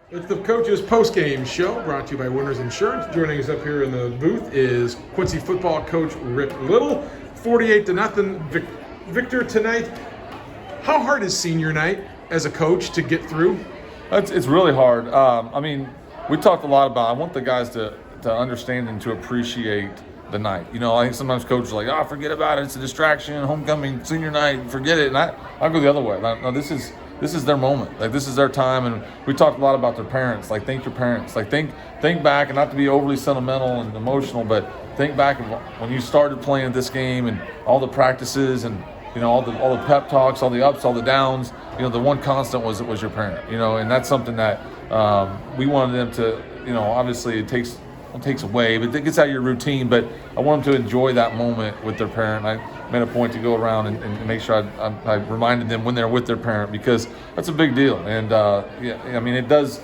It's the Coaches Post-Game Show, brought to you by Winners Insurance. Joining us up here in the booth is Quincy football coach Rick Little. 48-0 victor tonight. How hard is senior night as a coach to get through? It's really hard. We talked a lot about, I want the guys to understand and to appreciate the night. You know, I think sometimes coaches are like, forget about it. It's a distraction, homecoming, senior night, forget it. And I go the other way. No, this is their moment. Like, this is their time. And we talked a lot about their parents. Like, thank your parents. Like, think back, and not to be overly sentimental and emotional, but think back of when you started playing this game and all the practices and, you know, all the pep talks, all the ups, all the downs. You know, the one constant was your parent. You know, and that's something that we wanted them to. You know, obviously it takes away, but it gets out of your routine. But I want them to enjoy that moment with their parent. I made a point to go around and make sure I reminded them when they're with their parent, because that's a big deal. And it does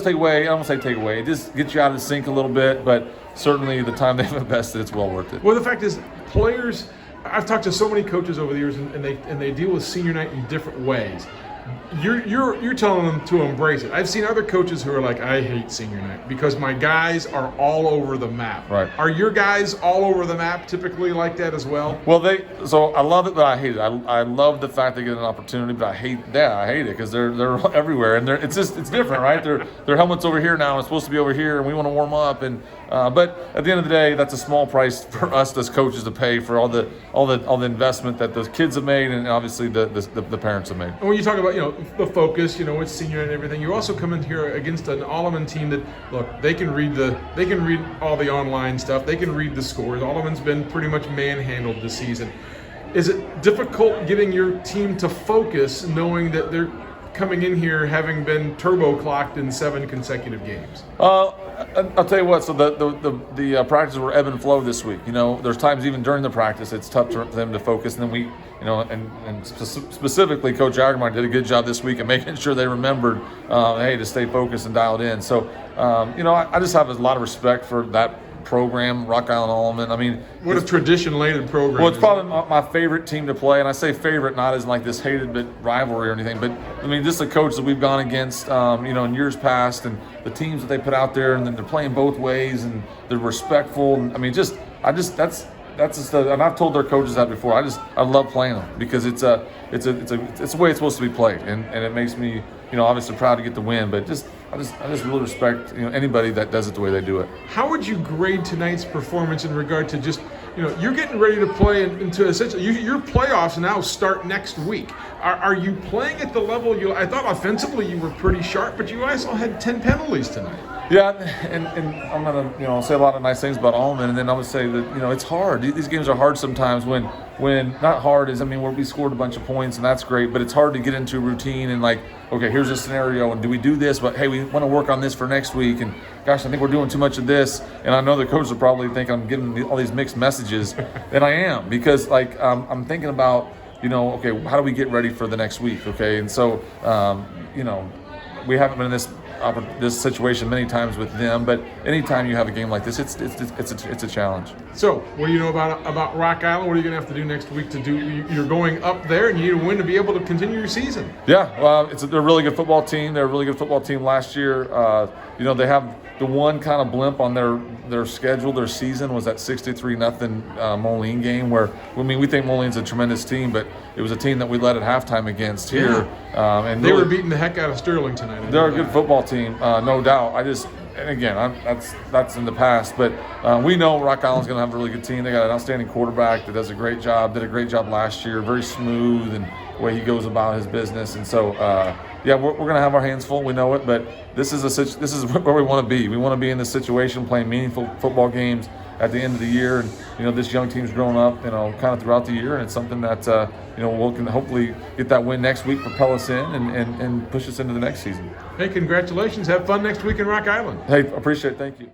take away. I don't want to say take away. It just gets you out of the sync a little bit, but certainly the time they've invested, it's well worth it. Well, the fact is, players. I've talked to so many coaches over the years, and they deal with senior night in different ways. You're telling them to embrace it. I've seen other coaches who are like, I hate senior night because my guys are all over the map. Right. Are your guys all over the map typically like that as well? Well, so I love it, but I hate it. I love the fact they get an opportunity, but I hate it because they're everywhere, and it's different, right? Their helmet's over here now. It's supposed to be over here, and we want to warm up. And but at the end of the day, that's a small price for us as coaches to pay for all the investment that those kids have made, and obviously the parents have made. And when you talk about the focus, with senior night and everything, you also come in here against an Alleman team that, look, they can read all the online stuff, they can read the scores. Alleman's been pretty much manhandled this season. Is it difficult getting your team to focus, knowing that they're coming in here having been turbo clocked in 7 consecutive games? I'll tell you what. So the practices were ebb and flow this week. There's times even during the practice it's tough for them to focus, and then we, and specifically Coach Jagermeyer did a good job this week of making sure they remembered, to stay focused and dialed in. So, I just have a lot of respect for that program, Rock Island Alleman. What a tradition-laden program. Well, it's probably my favorite team to play, and I say favorite not as like this hated but rivalry or anything, but this is a coach that we've gone against, in years past, and the teams that they put out there, and then they're playing both ways, and they're respectful, and that's just and I've told their coaches that before. I love playing them because it's the way it's supposed to be played, and it makes me obviously proud to get the win, but I just really respect anybody that does it the way they do it. How would you grade tonight's performance in regard to just you're getting ready to play into essentially your playoffs now start next week? Are you playing at the level I thought offensively you were pretty sharp, but you also had 10 penalties tonight. Yeah, and I'm gonna say a lot of nice things about Alleman, and then I'm gonna say that it's hard. These games are hard sometimes. When not hard is where we scored a bunch of points and that's great, but it's hard to get into a routine and okay, here's a scenario, and do we do this? But hey, we want to work on this for next week, and gosh, I think we're doing too much of this. And I know the coaches will probably think I'm giving all these mixed messages, and I am, because I'm thinking about okay, how do we get ready for the next week? Okay, and so we haven't been in this situation many times with them, but anytime you have a game like this, it's a challenge. So, what do you know about Rock Island? What are you going to have to do next week to do? You're going up there, and you need to win to be able to continue your season. Yeah, well, they're a really good football team. They're a really good football team last year. They have the one kind of blimp on their schedule. Their season was that 63-0 Moline game, where we think Moline's a tremendous team, but it was a team that we led at halftime against here. Yeah. And they were beating the heck out of Sterling tonight. They're a good football team, no doubt. And again, that's in the past, but we know Rock Island's going to have a really good team. They got an outstanding quarterback that does a great job. Did a great job last year. Very smooth and the way he goes about his business. And so, we're going to have our hands full. We know it, but this is where we want to be. We want to be in this situation, playing meaningful football games at the end of the year. And this young team's grown up, kind of throughout the year, and it's something that we can hopefully get that win next week, propel us in, and push us into the next season. Hey, congratulations! Have fun next week in Rock Island. Hey, appreciate it. Thank you.